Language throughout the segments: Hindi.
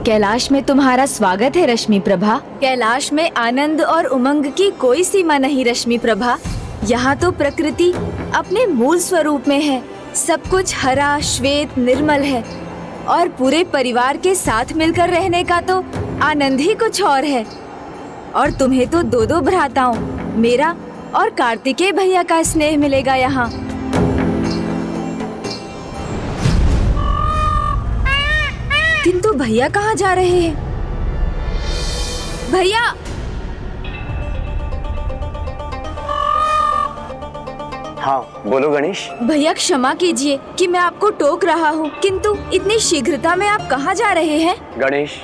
कैलाश में तुम्हारा स्वागत है रश्मि प्रभा। कैलाश में आनंद और उमंग की कोई सीमा नहीं रश्मि प्रभा। यहाँ तो प्रकृति अपने मूल स्वरूप में है। सब कुछ हरा श्वेत निर्मल है और पूरे परिवार के साथ मिलकर रहने का तो आनंद ही कुछ और है। और तुम्हें तो दो दो भ्राताओं, मेरा और कार्तिकेय भैया का स्नेह मिलेगा यहाँ। किंतु भैया कहाँ जा रहे हैं? भैया! हाँ बोलो गणेश। भैया क्षमा कीजिए कि मैं आपको टोक रहा हूँ, किंतु इतनी शीघ्रता में आप कहाँ जा रहे हैं? गणेश,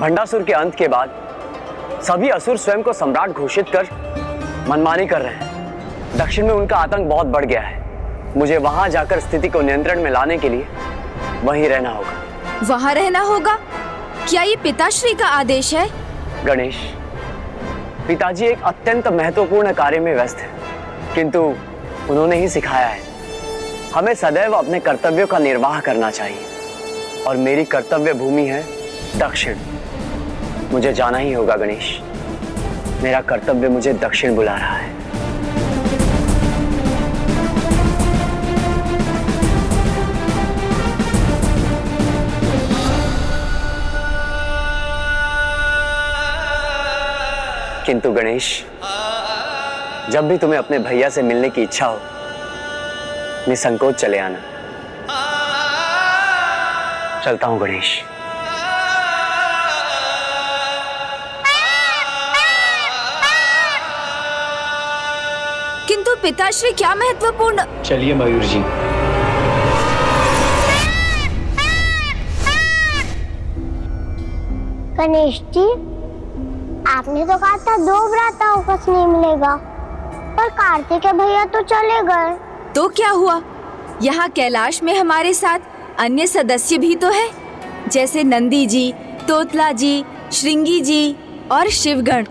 भंडासुर के अंत के बाद सभी असुर स्वयं को सम्राट घोषित कर मनमानी कर रहे हैं। दक्षिण में उनका आतंक बहुत बढ़ गया है। मुझे वहां जाकर स्थिति को नियंत्रण में लाने के लिए वहीं रहना होगा। वहाँ रहना होगा? क्या ये पिताश्री का आदेश है? गणेश, पिताजी एक अत्यंत महत्वपूर्ण कार्य में व्यस्त है, किंतु उन्होंने ही सिखाया है हमें सदैव अपने कर्तव्यों का निर्वाह करना चाहिए। और मेरी कर्तव्य भूमि है दक्षिण। मुझे जाना ही होगा गणेश। मेरा कर्तव्य मुझे दक्षिण बुला रहा है। किंतु गणेश, जब भी तुम्हें अपने भैया से मिलने की इच्छा हो, निसंकोच चले आना। चलता हूं गणेश। किंतु पिताश्री क्या महत्वपूर्ण? चलिए मयूर जी। गणेश जी, आपने तो कहा था 2 भ्राताओं का स्नेह मिलेगा, पर कार्तिकेय भैया तो चले गए। तो क्या हुआ? यहाँ कैलाश में हमारे साथ अन्य सदस्य भी तो है, जैसे नंदी जी, तोतला जी, श्रृंगी जी और शिवगण।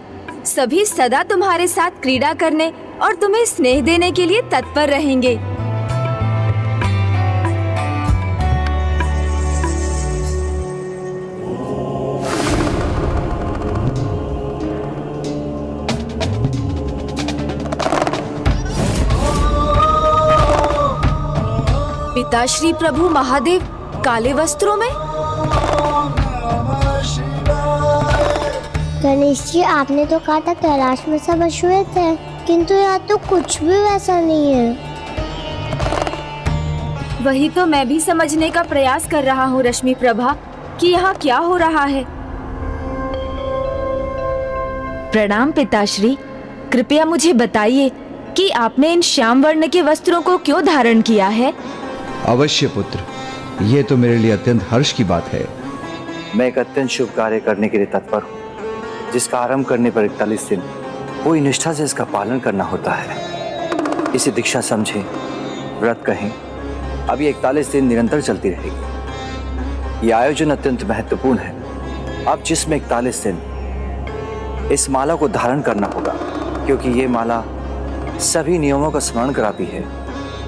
सभी सदा तुम्हारे साथ क्रीड़ा करने और तुम्हें स्नेह देने के लिए तत्पर रहेंगे। पिताश्री प्रभु महादेव काले वस्त्रों में? गणेश जी, आपने तो कहा था कैलाश में सब अश्वेत है, किंतु यहाँ तो कुछ भी वैसा नहीं है। वही तो मैं भी समझने का प्रयास कर रहा हूँ रश्मि प्रभा कि यहाँ क्या हो रहा है। प्रणाम पिताश्री, कृपया मुझे बताइए कि आपने इन श्याम वर्ण के वस्त्रों को क्यों धारण किया है? अवश्य पुत्र, ये तो मेरे लिए अत्यंत हर्ष की बात है। मैं एक अत्यंत शुभ कार्य करने के लिए तत्पर हूँ, जिसका आरंभ करने पर 41 दिन पूरी निष्ठा से इसका पालन करना होता है। इसे दीक्षा समझें, व्रत कहें। अब ये 41 दिन निरंतर चलती रहेगी। ये आयोजन अत्यंत महत्वपूर्ण है। अब जिसमें 41 दिन इस माला को धारण करना होगा, क्योंकि ये माला सभी नियमों का स्मरण कराती है।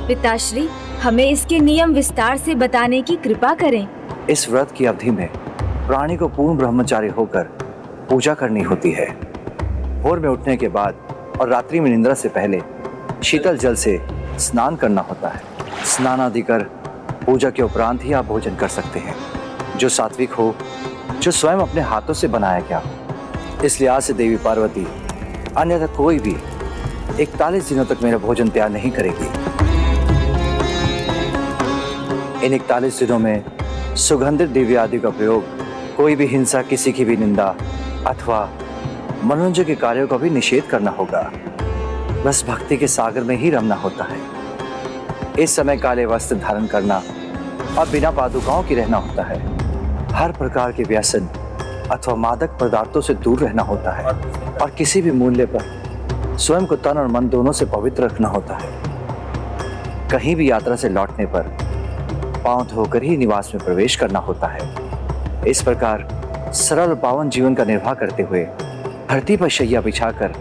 पिताश्री, हमें इसके नियम विस्तार से बताने की कृपा करें। इस व्रत की अवधि में प्राणी को पूर्ण ब्रह्मचारी होकर पूजा करनी होती है। भोर में उठने के बाद और रात्रि में निद्रा से पहले शीतल जल से स्नान करना होता है। स्नान आदि कर पूजा के उपरांत ही आप भोजन कर सकते हैं, जो सात्विक हो, जो स्वयं अपने हाथों से बनाया गया हो। इसलिए आज से देवी पार्वती अन्यथा कोई भी 41 दिनों तक मेरा भोजन तैयार नहीं करेगी। इन 41 दिनों में सुगंधित दिव्य आदि का प्रयोग, कोई भी हिंसा, किसी की भी निंदा अथवा मनोरंजन के कार्यों का भी निषेध करना होगा। बस भक्ति के सागर में ही रमना होता है। इस समय काले वस्त्र धारण करना और बिना पादुकाओं की रहना होता है। हर प्रकार के व्यसन अथवा मादक पदार्थों से दूर रहना होता है और किसी भी मूल्य पर स्वयं को तन और मन दोनों से पवित्र रखना होता है। कहीं भी यात्रा से लौटने पर पांव धोकर ही निवास में प्रवेश करना होता है। इस प्रकार सरल और पावन जीवन का निर्वाह करते हुए धरती पर शैया बिछाकर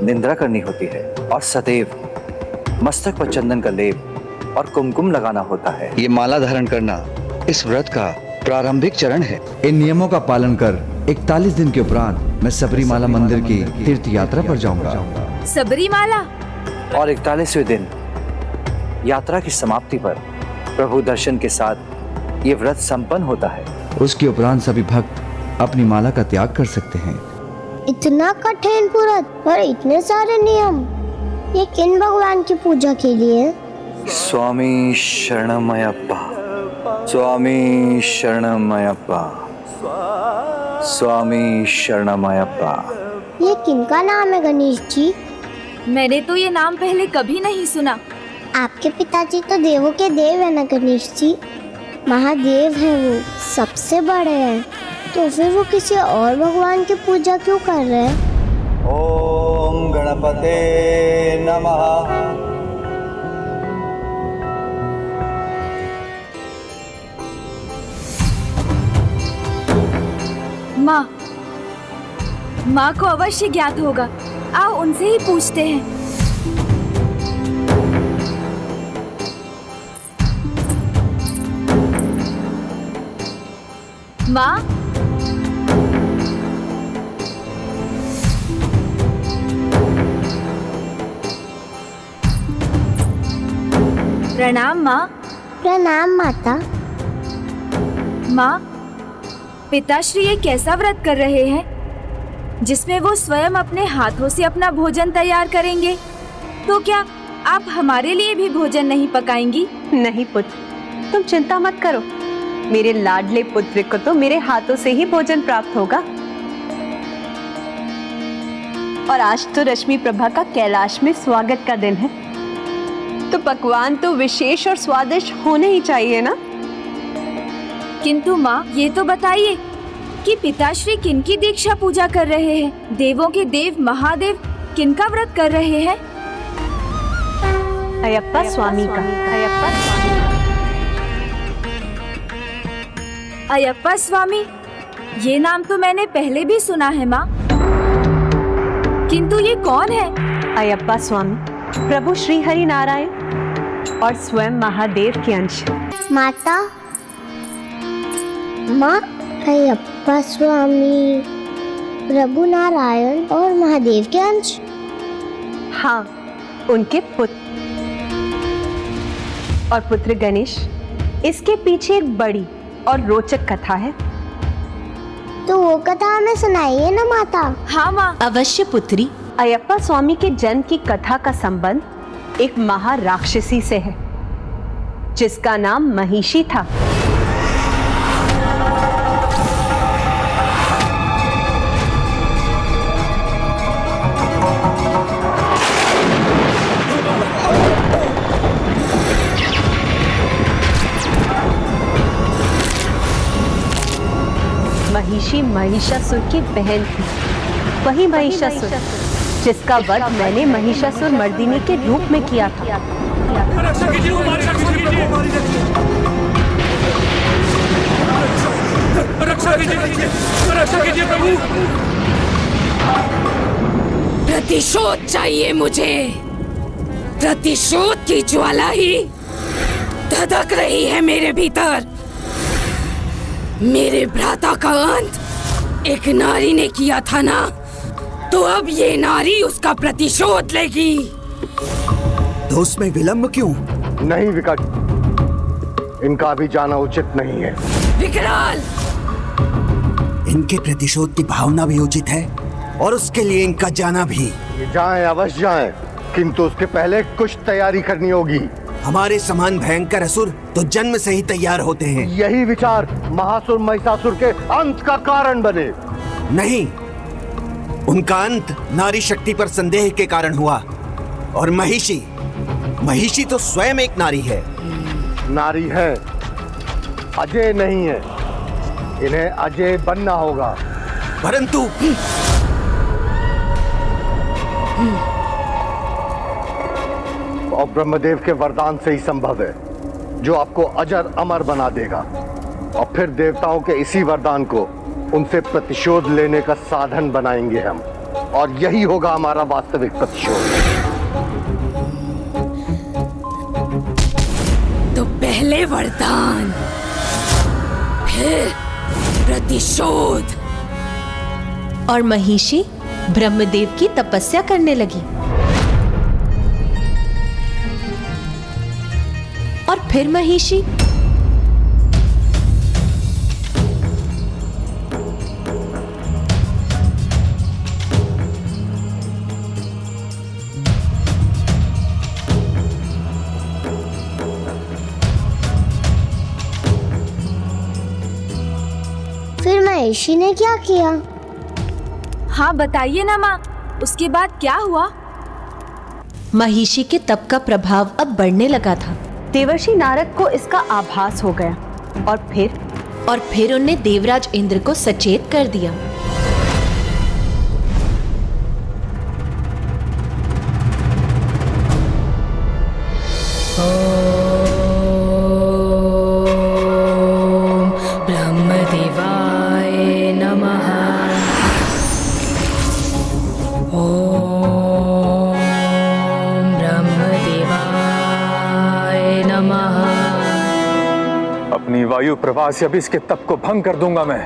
निंद्रा करनी होती है और सदैव मस्तक पर चंदन का लेप और कुमकुम लगाना होता है। ये माला धारण करना इस व्रत का प्रारंभिक चरण है। इन नियमों का पालन कर 41 दिन के उपरांत मैं सबरीमाला मंदिर की तीर्थ यात्रा पर जाऊंगा। सबरीमाला? और 41वें दिन यात्रा की समाप्ति पर प्रभु दर्शन के साथ ये व्रत संपन्न होता है। उसके उपरांत सभी भक्त अपनी माला का त्याग कर सकते हैं। इतना कठिन व्रत और इतने सारे नियम, ये किन भगवान की पूजा के लिए? स्वामी शरणमयप्पा, स्वामी शरणमयप्पा, स्वामी शरणमयप्पा। ये किनका नाम है गणेश जी? मैंने तो ये नाम पहले कभी नहीं सुना। आपके पिताजी तो देवों के देव है ना गणेश जी, महादेव है, वो सबसे बड़े हैं, तो फिर वो किसी और भगवान की पूजा क्यों कर रहे हैं? ओम गणपते नमः। माँ को अवश्य ज्ञात होगा, आओ उनसे ही पूछते हैं। माँ, प्रणाम माँ। प्रणाम माता। माँ, पिताश्री ये कैसा व्रत कर रहे हैं जिसमें वो स्वयं अपने हाथों से अपना भोजन तैयार करेंगे? तो क्या आप हमारे लिए भी भोजन नहीं पकाएंगी? नहीं पुत्र, तुम चिंता मत करो। मेरे लाडले पुत्र को तो मेरे हाथों से ही भोजन प्राप्त होगा। और आज तो रश्मि प्रभा का कैलाश में स्वागत का दिन है, तो पकवान तो विशेष और स्वादिष्ट होने ही चाहिए ना। किंतु माँ, ये तो बताइए कि पिताश्री किनकी दीक्षा पूजा कर रहे हैं? देवों के देव महादेव किनका व्रत कर रहे हैं? अयप्पा स्वामी का। अयप्पा स्वामी का। अयप्पा स्वामी, ये नाम तो मैंने पहले भी सुना है माँ, किंतु ये कौन है? अयप्पा स्वामी प्रभु श्री हरि नारायण और स्वयं महादेव के अंश। माता, माँ, अयप्पा स्वामी प्रभु नारायण और महादेव के अंश? हाँ, उनके पुत्र। और पुत्र गणेश, इसके पीछे एक बड़ी और रोचक कथा है। तो वो कथा हमें सुनाइए ना माता। हाँ माँ। अवश्य पुत्री। अयप्पा स्वामी के जन्म की कथा का संबंध एक महाराक्षसी से है जिसका नाम महिषी था। महिषी महिषासुर की बहन थी, वही महिषासुर जिसका वध मैंने महिषासुर मर्दिनी के रूप में किया था। प्रतिशोध चाहिए मुझे। प्रतिशोध की ज्वाला ही धधक रही है मेरे भीतर। मेरे भ्राता का अंत एक नारी ने किया था ना, तो अब ये नारी उसका प्रतिशोध लेगी। तो उसमें विलंब क्यों? नहीं विकट, इनका अभी जाना उचित नहीं है। विकराल, इनके प्रतिशोध की भावना भी उचित है और उसके लिए इनका जाना भी। ये जाएं, अवश्य जाएं, किंतु उसके पहले कुछ तैयारी करनी होगी। हमारे समान भयंकर असुर तो जन्म से ही तैयार होते हैं। यही विचार महासुर महिषासुर के अंत का कारण बने। नहीं, उनका अंत नारी शक्ति पर संदेह के कारण हुआ। और महिषी तो स्वयं एक नारी है। नारी है, अजय नहीं है। इन्हें अजय बनना होगा। परंतु और ब्रह्मदेव के वरदान से ही संभव है, जो आपको अजर अमर बना देगा। और फिर देवताओं के इसी वरदान को उनसे प्रतिशोध लेने का साधन बनाएंगे हम, और यही होगा हमारा वास्तविक प्रतिशोध। तो पहले वरदान, फिर प्रतिशोध। और महिषी ब्रह्मदेव की तपस्या करने लगी। और फिर महिषी फिर महिषी ने क्या किया? हाँ बताइए ना माँ, उसके बाद क्या हुआ? महिषी के तप का प्रभाव अब बढ़ने लगा था। देवर्षि नारद को इसका आभास हो गया और फिर उनने देवराज इंद्र को सचेत कर दिया। ब्रह्मदेवाय नमः। ओम ब्रह्मदेवाय नमः। अपनी वायु प्रवाह से अब इसके तप को भंग कर दूंगा मैं।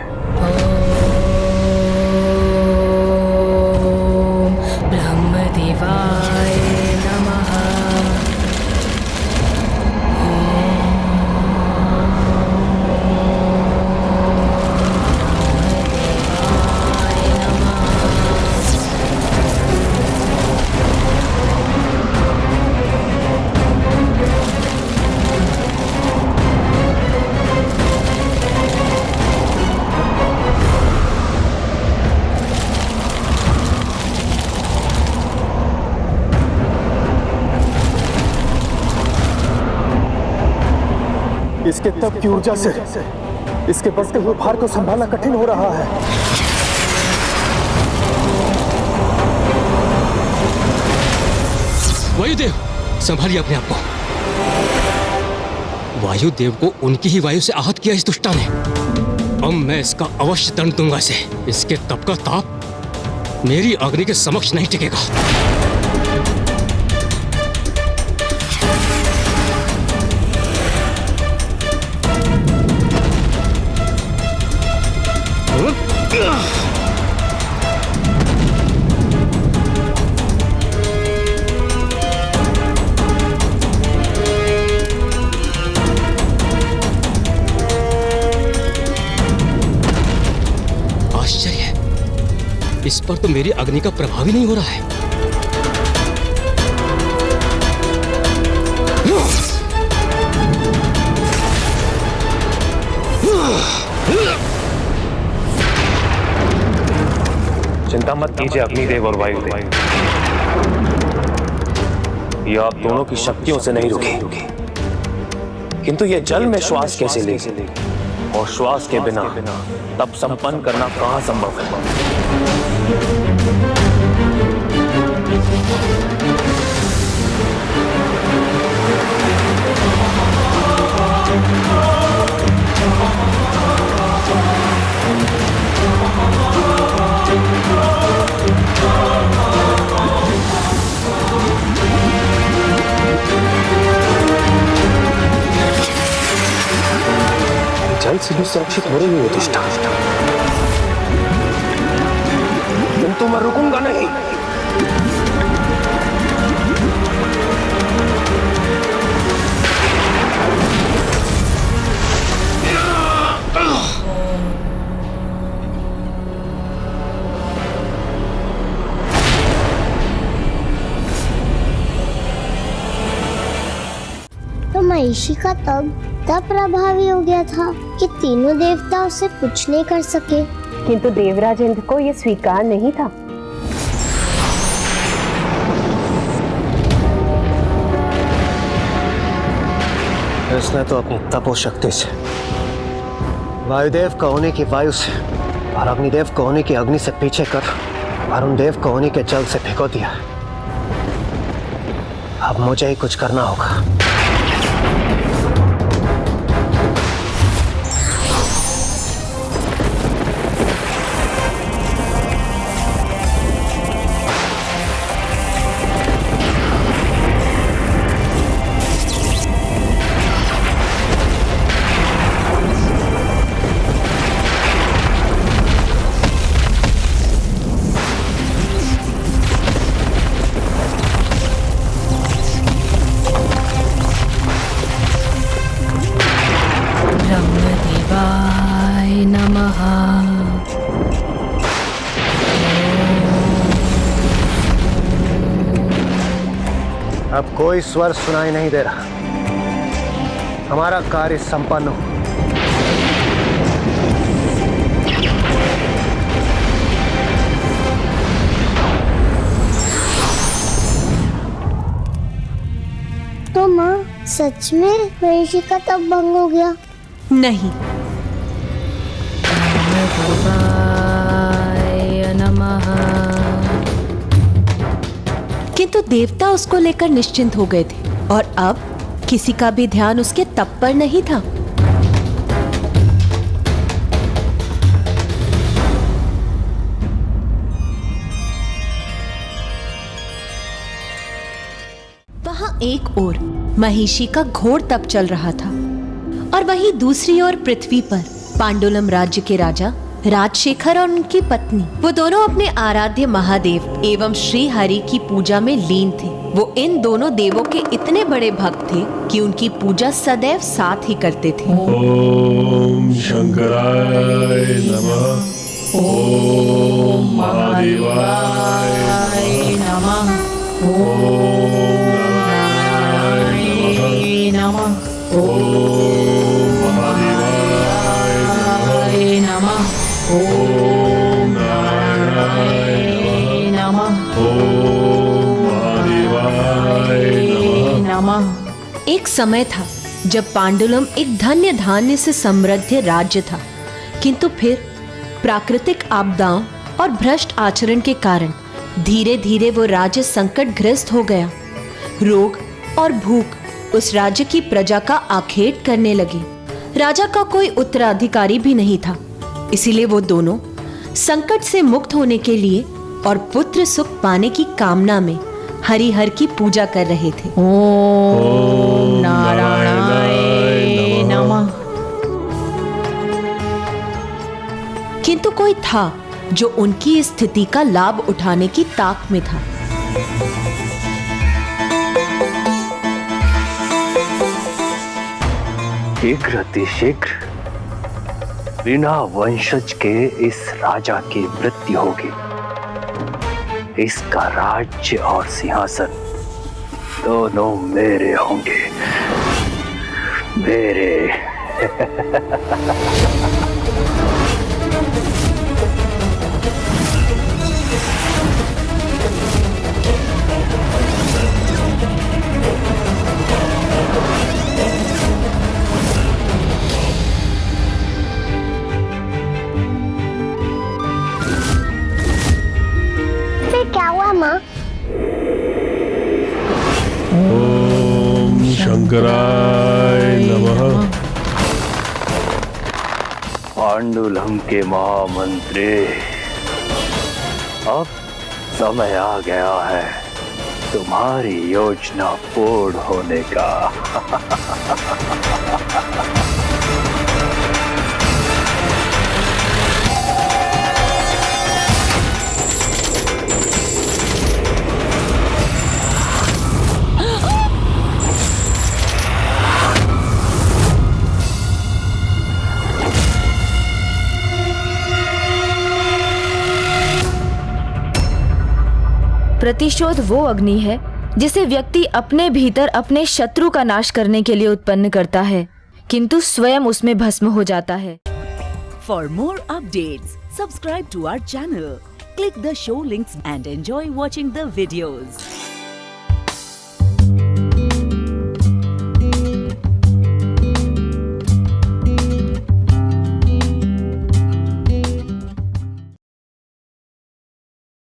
ओम ब्रह्मदेवाय नमः। इसके तप की ऊर्जा से इसके बढ़ते हुए भार को संभालना कठिन हो रहा है। वायुदेव, संभालिए अपने आप को। वायुदेव को उनकी ही वायु से आहत किया इस दुष्टा ने। अब मैं इसका अवश्य दंड दूंगा इसे। इसके तप का ताप मेरी अग्नि के समक्ष नहीं टिकेगा। आश्चर्य है, इस पर तो मेरी अग्नि का प्रभाव ही नहीं हो रहा है। चिंता मत कीजिए अग्निदेव और वायुदेव, ये आप दोनों की शक्तियों से नहीं रुकी, किंतु ये जल में श्वास कैसे लेगी, और श्वास के बिना तप संपन्न करना कहां संभव है। जल से भी सुरक्षित हो रही है प्रतिष्ठा, किंतु मैं रुकूंगा नहीं। तो महिषी का तब प्रभावी हो गया था कि तीनों देवता उसे कुछ नहीं कर सके। किंतु देवराज इंद्र को यह स्वीकार नहीं था। इसने तो अपनी तपो शक्ति से वायुदेव को होने की वायु से और अग्निदेव को होने की अग्नि से पीछे कर अरुण देव को होने के जल से भिगो दिया। अब मुझे ही कुछ करना होगा। अब कोई स्वर सुनाई नहीं दे रहा। हमारा कार्य संपन्न हो। तो माँ सच में महिषी का तप भंग हो गया? नहीं, किंतु देवता उसको लेकर निश्चिंत हो गए थे और अब किसी का भी ध्यान उसके तप पर नहीं था। वहां एक ओर महिषी का घोर तप चल रहा था और वहीं दूसरी ओर पृथ्वी पर पांडुलम राज्य के राजा राजशेखर और उनकी पत्नी, वो दोनों अपने आराध्य महादेव एवं श्री हरि की पूजा में लीन थे। वो इन दोनों देवों के इतने बड़े भक्त थे कि उनकी पूजा सदैव साथ ही करते थे। ओम शंकराय नमः। ओम महादेवाय नमः। ओम नारायणाय नमः। ओम महादेवाय नमः। ओम नारायणाय नमः। ओम महादेवाय नमः। एक समय था जब पांडुलम एक धन्य धान्य से समृद्ध राज्य था, किंतु फिर प्राकृतिक आपदाओं और भ्रष्ट आचरण के कारण धीरे धीरे वो राज्य संकटग्रस्त हो गया। रोग और भूख उस राज्य की प्रजा का आखेट करने लगे। राजा का कोई उत्तराधिकारी भी नहीं था, इसीलिए वो दोनों संकट से मुक्त होने के लिए और पुत्र सुख पाने की कामना में हरिहर की पूजा कर रहे थे। ओम नारायणाय नमः। किंतु कोई था जो उनकी इस स्थिति का लाभ उठाने की ताक में था। शीघ्र अतिशीघ्र बिना वंशज के इस राजा की मृत्यु होगी। इसका राज्य और सिंहासन दोनों मेरे होंगे, मेरे। क्या हुआ माँ? ओम शंकराय नमः। पांडुलम के महामंत्री, अब समय आ गया है तुम्हारी योजना पूर्ण होने का। प्रतिशोध वो अग्नि है जिसे व्यक्ति अपने भीतर अपने शत्रु का नाश करने के लिए उत्पन्न करता है, किंतु स्वयं उसमें भस्म हो जाता है। For more updates, subscribe to our channel, click the show links and enjoy watching the videos.